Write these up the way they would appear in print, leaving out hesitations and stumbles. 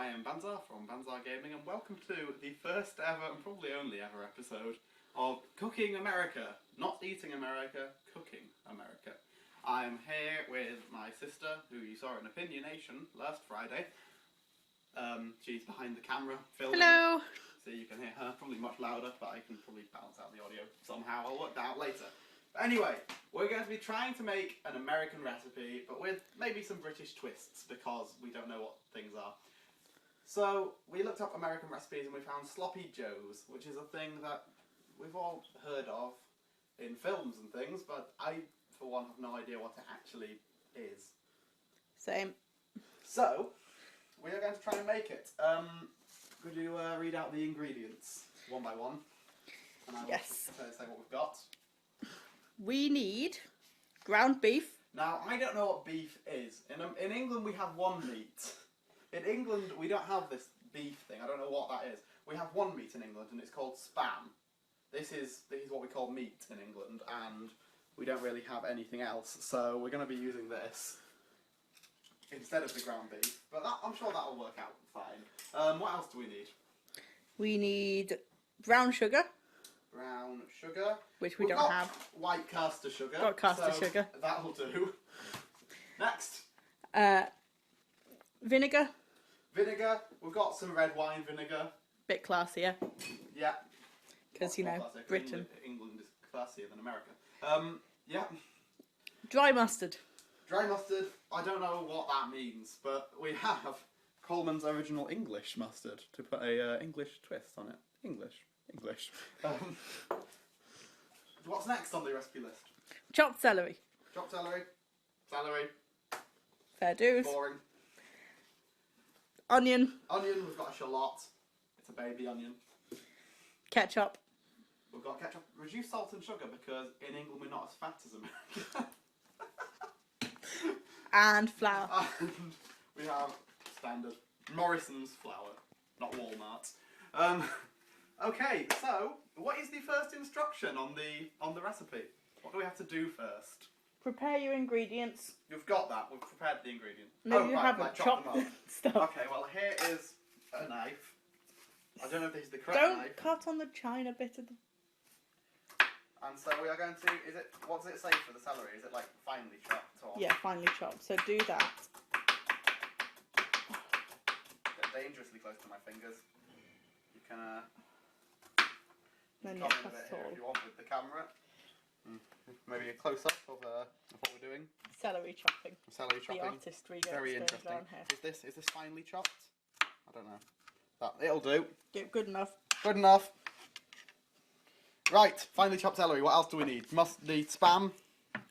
I am Banzar from Banzar Gaming, and welcome to the first ever and probably only ever episode of Cooking America. Not eating America, cooking America. I'm here with my sister, who you saw in Opinionation last Friday. She's behind the camera filming. Hello! So you can hear her, probably much louder, but I can probably balance out the audio somehow. I'll work that out later. But anyway, we're going to be trying to make an American recipe, but with maybe some British twists, because we don't know what things are. So, we looked up American recipes and we found Sloppy Joes, which is a thing that we've all heard of in films and things, but I, for one, have no idea what it actually is. Same. So, we are going to try and make it. Could you read out the ingredients one by one? And I will Yes. say what we've got. We need ground beef. Now, I don't know what beef is. In England, we have one meat. In England, we don't have this beef thing. I don't know what that is. We have one meat in England, and it's called spam. This is what we call meat in England, and we don't really have anything else. So we're going to be using this instead of the ground beef. But I'm sure that'll work out fine. What else do we need? We need brown sugar. Brown sugar. Which we We've don't got have. White caster sugar. Got caster sugar. That'll do. Next. Vinegar. Vinegar. We've got some red wine vinegar. Bit classier. Yeah. Because, you know, Classic. Britain. England is classier than America. Yeah. Dry mustard. Dry mustard. I don't know what that means, but we have Coleman's original English mustard to put a English twist on it. English. What's next on the recipe list? Chopped celery. Chopped celery. Celery. Fair dues. Boring. Onion. Onion. We've got a shallot. It's a baby onion. Ketchup. We've got ketchup. Reduce salt and sugar because in England we're not as fat as America. And flour. And we have standard Morrison's flour, not Walmart's. Okay, so what is the first instruction on the recipe? What do we have to do first? Prepare your ingredients. You've got that. We've prepared the ingredients. No, you right, haven't. like, Chop them up. stuff. Okay, well here is a knife. I don't know if this is the correct Don't knife. cut on the china bit of the... And so we are going to, what does it say for the celery? Is it like finely chopped or? Yeah, finely chopped. So do that. Get dangerously close to my fingers. You can, Then come yeah, in a bit that's here all. if you want with the camera. Maybe a close up of what we're doing. Celery chopping. Celery chopping. The artistry goes Very goes interesting. down here. Is this finely chopped? I don't know. It'll do. Good enough. Good enough. Right, finely chopped celery. What else do we need? The spam,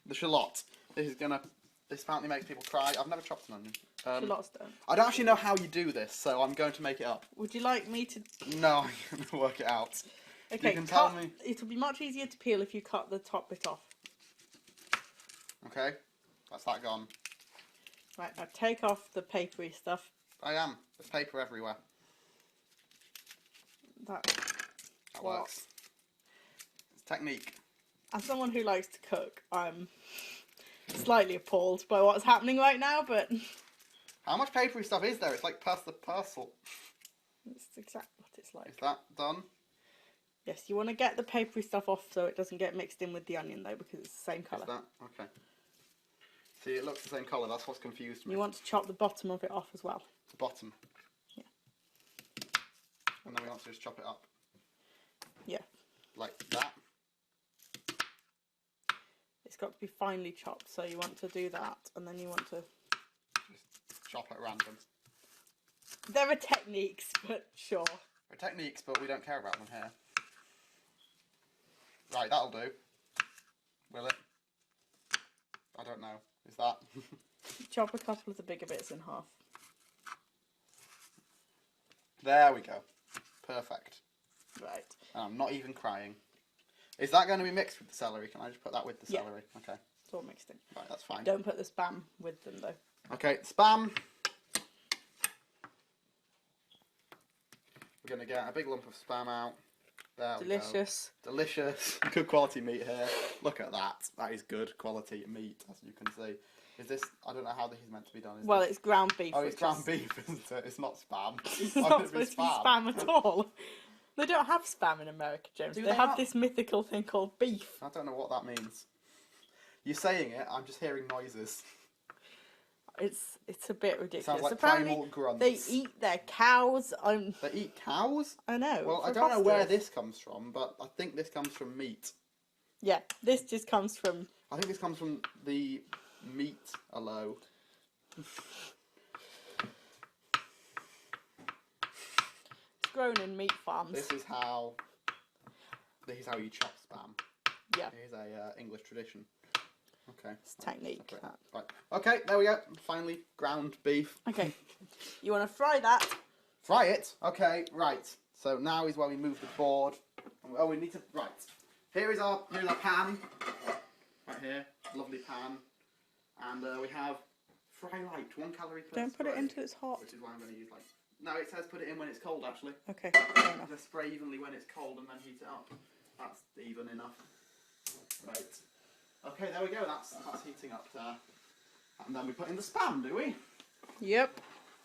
the shallot. This apparently makes people cry. I've never chopped an onion. Shallots don't. I don't actually know how you do this, so I'm going to make it up. Would you like me to... No, I'm going to work it out. Okay, You can tell me. It'll be much easier to peel if you cut the top bit off. Okay, that's that gone. Right, now take off the papery stuff. I am. There's paper everywhere. That Works. It's technique. As someone who likes to cook, I'm slightly appalled by what's happening right now, but How much papery stuff is there? It's like past the parcel. it's exactly what it's Is like. that done? Yes, you want to get the papery stuff off so it doesn't get mixed in with the onion though, because it's the same colour. Is that? Okay. See, it looks the same colour. That's what's confused me. You want to chop the bottom of it off as well. The bottom. Yeah. And then we want to just chop it up. Yeah. Like that. It's got to be finely chopped, so you want to do that, and then you want to... Just chop at random. There are techniques, but sure. There are techniques, but we don't care about them here. Right, that'll do. Will it? I don't know. Is that? Chop a couple of the bigger bits in half. There we go. Perfect. Right. I'm not even crying. Is that going to be mixed with the celery? Can I just put that with the Yeah. celery? Okay. It's all mixed in. Right, that's fine. Don't put the spam with them though. Okay, spam. We're going to get a big lump of spam out. There we go. Delicious. Delicious. Good quality meat here. Look at that. That is good quality meat, as you can see. Is this? I don't know how this is meant to be done. Is Well, this... it's ground beef. Oh, it's which ground is- beef, isn't it? It's not spam. It's Why not would it be supposed to be spam at all. They don't have spam in America, James. Do They they have not? this mythical thing called beef. I don't know what that means. You're saying it. I'm just hearing noises. It's a bit ridiculous. Sounds like Apparently, primal grunts. they eat their cows. They eat cows? I know. Well, I don't know where this comes from, but I think this comes from meat. Yeah, this just comes from. I think this comes from the meat alone. It's grown in meat farms. This is how you chop spam. Yeah, It is a English tradition. Okay. it's technique. Separate. That. Right. Okay, there we go. Finally, ground beef. Okay, you want to fry that? Fry it. Okay, right. So now is where we move the board. Oh, we need to. Right. Here's our pan. Right here, lovely pan, and we have fry light, 1 calorie per Don't put it spray, in till it's hot. which is why I'm going to use like. No, it says put it in when it's cold actually. Okay, fair enough. Just spray evenly when it's cold and then heat it up. That's even enough. Right. Okay, there we go. That's heating up there. And then we put in the spam, do we? Yep,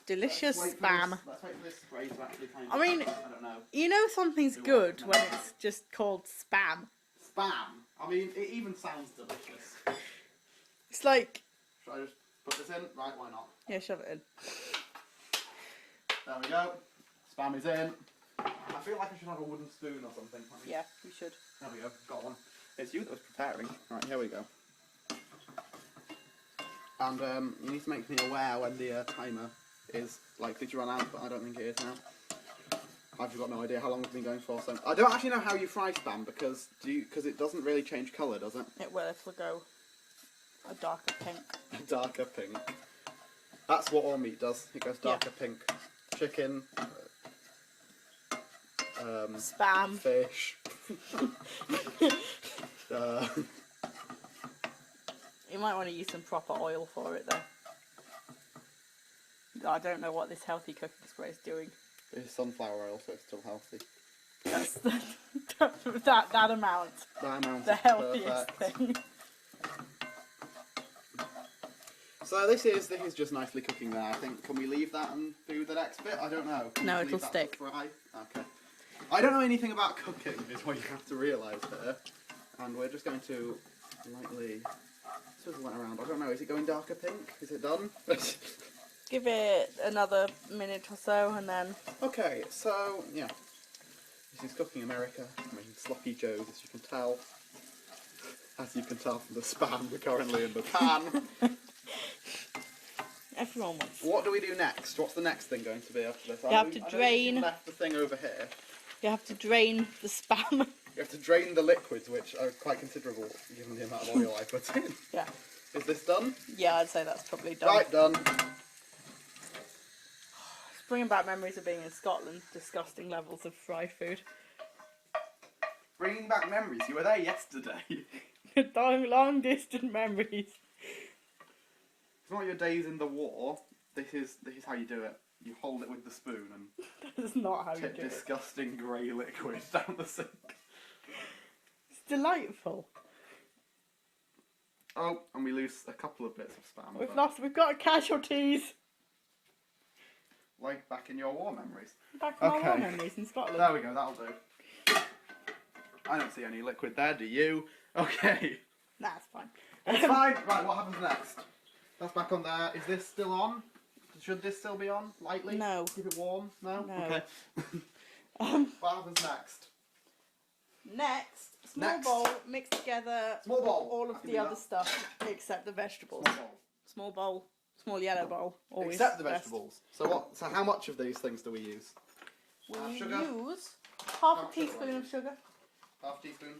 delicious Let's wait for spam. this- Let's wait for this spray to actually kind of. I mean- I don't know. You know something's Do good what? when it's just called spam. Spam. I mean, it even sounds delicious. It's like, Should I just put this in? Right, why not? yeah, shove it in. There we go. Spam is in. I feel like I should have a wooden spoon or something. Let me- Yeah, you should. There we go. Got one. It's you that was preparing. Right, here we go. And you need to make me aware when the timer is likely to run out, but I don't think it is now. I've got no idea how long it's been going for. So I don't actually know how you fry spam because it doesn't really change colour, does it? It will if we go a darker pink. Darker pink. That's what all meat does. It goes darker pink. Chicken, Spam. fish. You might want to use some proper oil for it though. I don't know what this healthy cooking spray is doing. It's sunflower oil, so it's still healthy. That's that amount. That amount The is healthiest perfect. thing. So this is just nicely cooking there. I think. Can we leave that and do the next bit? I don't know. Can No, we it'll leave that to stick. Fry? Okay. I don't know anything about cooking. Is what you have to realise here. And we're just going to lightly swivel that around. I don't know. Is it going darker pink? Is it done? Give it another minute or so and then. Okay. So yeah, this is Cooking America. I'm making sloppy joes, as you can tell. As you can tell from the spam we're currently in the pan. Everyone wants. What do we do next? What's the next thing going to be after this? You have to I know drain- you left the thing over here. You have to drain the spam. You have to drain the liquids, which are quite considerable given the amount of oil I put in. Yeah. Is this done? Yeah, I'd say that's probably done. Right, done. It's bringing back memories of being in Scotland. Disgusting levels of fried food. Bringing back memories. You were there yesterday. Long distant memories. It's not your days in the war. This is how you do it. You hold it with the spoon and That's not how you tip do it. disgusting grey liquid down the sink. It's delightful. Oh, and we lose a couple of bits of spam. but We've got casualties. like back in your war memories. Back in our war Okay. memories in Scotland. There we go, that'll do. I don't see any liquid there, do you? Okay. Nah, it's fine. It's fine. Right, what happens next? That's back on there. Is this still on? Should this still be on? Lightly? No. Keep it warm? No? No. Okay. What happens next? Next, small Next. bowl, mix together Small bowl. all I of can the do other that. stuff except the vegetables. Small bowl. Small bowl, small yellow bowl. Always Except the best. vegetables. So what? So how much of these things do we use? We Sugar? use half How a much sugar teaspoon do you of sugar. Half teaspoon.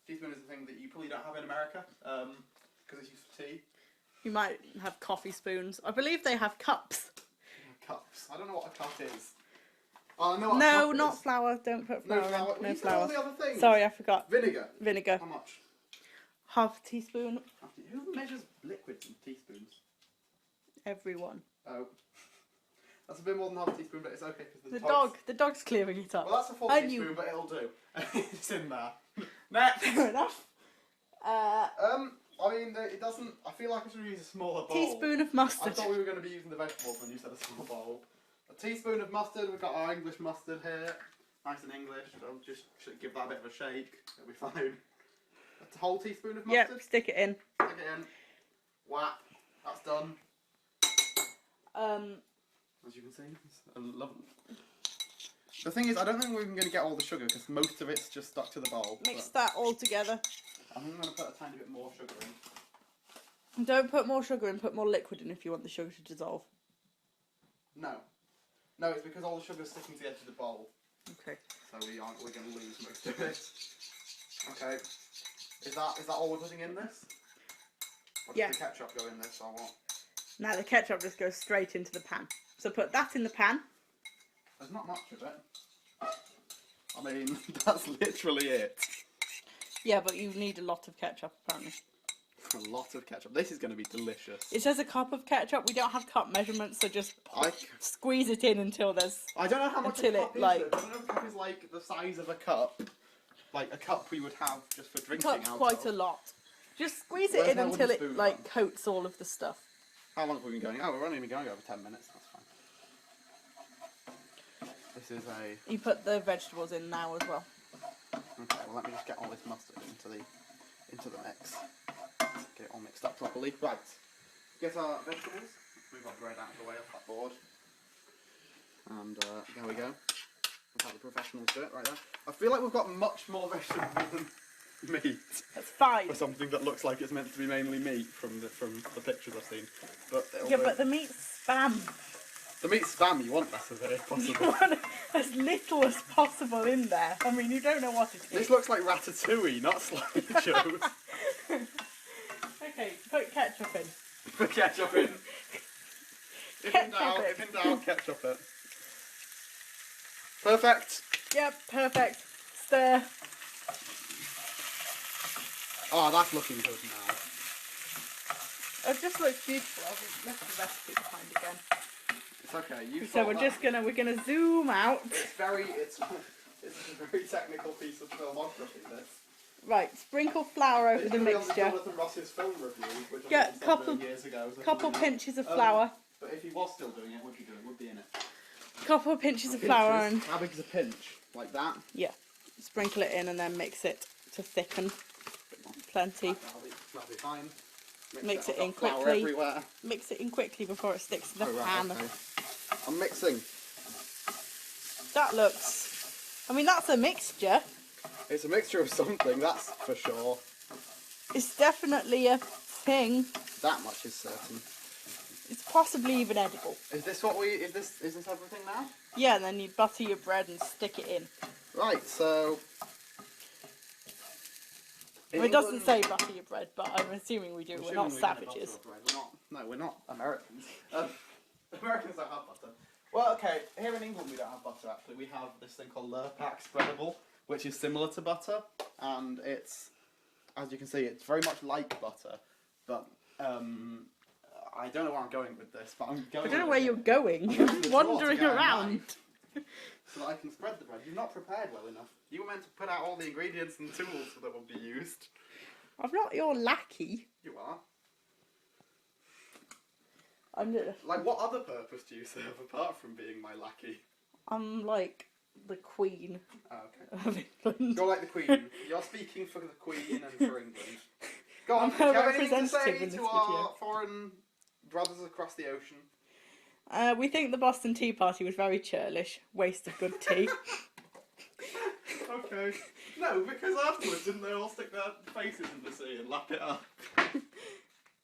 Teaspoon is the thing that you probably don't have in America, because it's used for tea. You might have coffee spoons. I believe they have cups. Cups. I don't know what a cup is. Oh, I know what a No, cup not is. flour. Don't put No flour flour. in. We No said all flour. the other things. Sorry, I forgot. Vinegar. Vinegar. How much? Half a teaspoon. Who measures liquids in teaspoons? Everyone. Oh. That's a bit more than half a teaspoon, but it's okay because The dog's clearing it up. Well, that's a full And teaspoon, you- but it'll do. It's in there. Next. Fair enough. I mean, it doesn't. I feel like I should use a smaller bowl. Teaspoon of I mustard. thought we were going to be using the vegetables when you said a small bowl. A teaspoon of mustard. We've got our English mustard here. Nice and English. I'll just should give that a bit of a shake. It'll be fine. A whole teaspoon of mustard. Yep, stick it in. Stick it in. Whap. That's done. As you can see, it's a lovely. The thing is, I don't think we're even going to get all the sugar because most of it's just stuck to the bowl. Mix that all together. I'm going to put a tiny bit more sugar in. And don't put more sugar in, put more liquid in if you want the sugar to dissolve. No. No, it's because all the sugar's sticking to the edge of the bowl. Okay. So we're going to lose most of it. Okay. Is that all we're putting in this? Or Yeah. does the ketchup go in this or what? Now the ketchup just goes straight into the pan. So put that in the pan. There's not much of it. I mean, that's literally it. Yeah, but you need a lot of ketchup apparently. A lot of ketchup. This is going to be delicious. It says a cup of ketchup. We don't have cup measurements, so just I squeeze it in until there's... don't know how much Until a cup it, is. like- Though. I don't know if a cup is like the size of a cup. Like a cup we would have just for drinking Cup's out quite a of. lot. Just squeeze Where's it in my until wooden it spoon like gone? coats all of the stuff. How long have we been going? Oh, we're only been going over 10 minutes. That's fine. This is a... You put the vegetables in now as well. Okay, well let me just get all this mustard into the mix. Get it all mixed up properly. Right. Get our vegetables. Move our bread out of the way off that board. And there we go. That's how the professionals do it right there. I feel like we've got much more vegetables than meat. That's fine. For something that looks like it's meant to be mainly meat from the pictures I've seen. But Yeah, but the meat's spam. the meat's spam, you want less of it if You possible. want as little as possible in there. I mean, you don't know what it is. This looks like ratatouille, not slideshows. Okay, put ketchup in. Put ketchup in. If in doubt, ketchup it. Perfect. Yep, perfect. Stir. Oh, that's looking good now. It just looks beautiful. I've left the recipe behind again. It's okay. You So we're thought just we're gonna zoom out. It's a very technical piece of filmography. This. Right, sprinkle flour over It's the gonna be on mixture. Jonathan Ross's film review, which Yeah, I think he stopped doing years ago. So Couple probably not. pinches of flour. But if he was still doing it, would be in it. Couple of pinches of flour and How big is a pinch? Like that? yeah, sprinkle it in and then mix it to thicken. Plenty. That'll be fine. Mix it I've in got flour quickly. everywhere. Mix it in quickly before it sticks to the Oh, right, pan. okay. I'm mixing. That looks. I mean, that's a mixture. It's a mixture of something, that's for sure. It's definitely a thing. That much is certain. It's possibly even edible. Is this what we? Is this everything now? Yeah, and then you butter your bread and stick it in. Right. So. Well, it doesn't say butter your bread, but I'm assuming we do. We're not savages. We're not Americans. Americans don't have butter. Well, okay. Here in England, we don't have butter. Actually, we have this thing called Lurpak spreadable, which is similar to butter, and it's, as you can see, it's very much like butter, but I don't know where I'm going with this, but I'm going. I don't know with where it. you're going. I'm going to the drawer to Wandering get a around. knife so that I can spread the bread. You've not prepared well enough. You were meant to put out all the ingredients and tools that will be used. I'm not your lackey. You are. I'm What other purpose do you serve apart from being my lackey? like the queen Oh, okay. of England. You're like the Queen. You're speaking for the Queen and for England. Go on, I'm do you a have anything to representative say in to this our video. foreign brothers across the ocean? We think the Boston Tea Party was very churlish. Waste of good tea. Okay. No, because afterwards, didn't they all stick their faces in the sea and lap it up?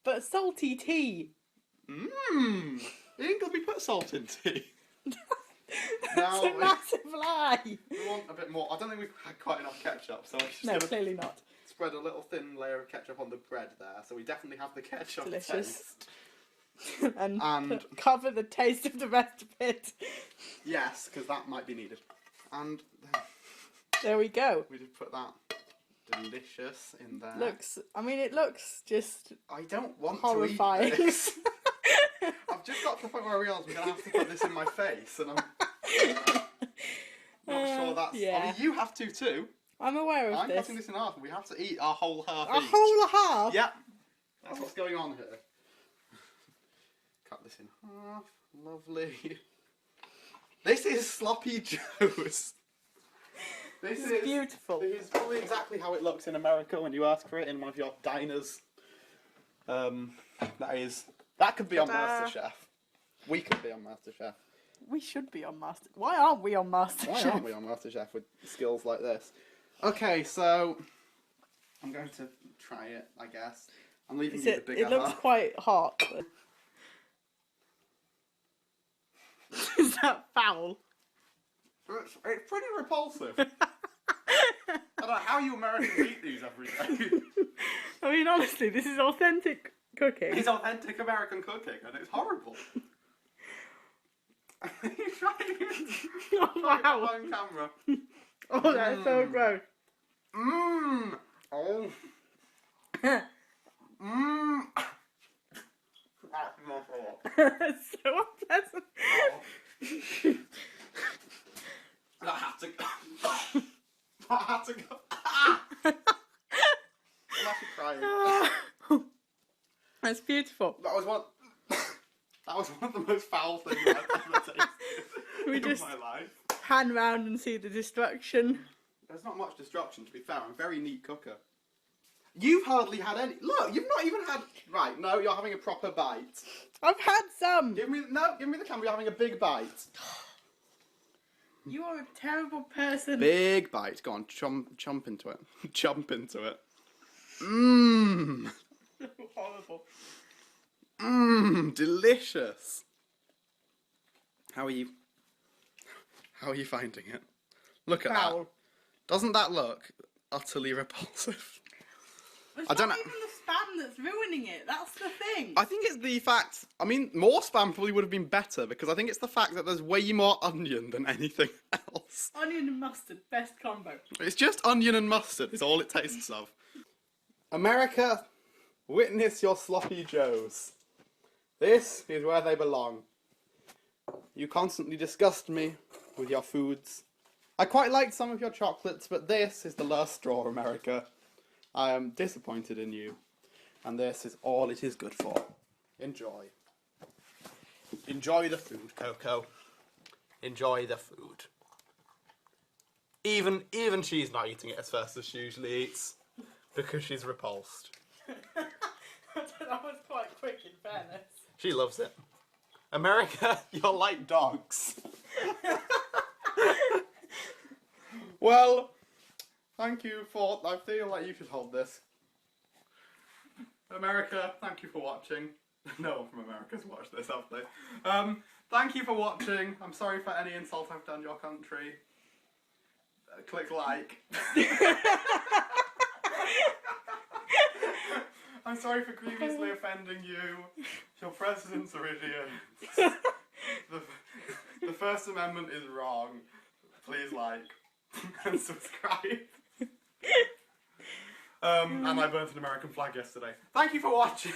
But salty tea. Mmm. In England, we put salt in tea. That's a massive lie. We want a bit more. I don't think we've had quite enough ketchup, so I'm just No, going to clearly not. spread a little thin layer of ketchup on the bread there, so we definitely have the ketchup Delicious. taste. and cover the taste of the rest of it. Yes, because that might be needed. And There we go. we just put that delicious in there. It looks just I don't want horrifying. to eat this. I've just got to the point where I realise I'm going to have to put this in my face, and I'm not sure that's... yeah. I mean, you have to too. I'm aware of I'm this. cutting this in half, and we have to eat our whole half A each. whole half? Yep. That's what's going on here. Cut this in half. Lovely. This is Sloppy Joe's. This is beautiful. This is probably exactly how it looks in America when you ask for it in one of your diners. That could be on Ta-da. MasterChef. We could be on MasterChef. We should be on Master. Why aren't we on MasterChef? Why aren't we on MasterChef with skills like this? Okay, so I'm going to try it, I guess. I'm leaving you the bigger It looks half. quite hot. Is that foul? It's pretty repulsive. I don't know how you Americans eat these every day. I mean, honestly, this is authentic cooking. It's authentic American cooking, and it's horrible. You're trying it. Oh, wow. On camera. Oh, that's so gross. Mmm. Oh. Mmm. That's not all. It's so unpleasant. That had to go. That had to go. Ah! I'm actually crying. That's beautiful. That was one. That was one of the most foul things I've ever tasted We in just my life. pan round and see the destruction. There's not much destruction, to be fair. I'm a very neat cooker. You've hardly had any. Look, you've not even had. Right, no, you're having a proper bite. I've had some. Give me the camera. You're having a big bite. You are a terrible person. Big bite. Go on, chomp into it. Chomp into it. Mmm. Horrible. Mmm. Delicious. How are you finding it? Look at Foul. that. Doesn't that look utterly repulsive? It's I don't not know. even the spam that's ruining it. That's the thing. I think it's the fact. I mean, more spam probably would have been better because I think it's the fact that there's way more onion than anything else. Onion and mustard, best combo. It's just onion and mustard is all it tastes of. America, witness your sloppy joes. This is where they belong. You constantly disgust me with your foods. I quite liked some of your chocolates, but this is the last straw, America. I am disappointed in you. And this is all it is good for. Enjoy. Enjoy the food, Coco. Enjoy the food. Even she's not eating it as fast as she usually eats. Because she's repulsed. That was quite quick, in fairness. She loves it. America, you're like dogs. Well, thank you for... I feel like you should hold this. America, thank you for watching. No one from America's watched this, have they? Thank you for watching. I'm sorry for any insult I've done your country. Click like. I'm sorry for grievously offending you. Your presidents are idiots. The First Amendment is wrong. Please like and subscribe. And I burnt an American flag yesterday. Thank you for watching.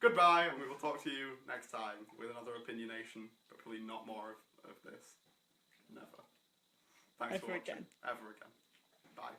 Goodbye, and we will talk to you next time with another opinionation, but probably not more of this. Never. Thanks for Ever watching. again. Ever again. Bye.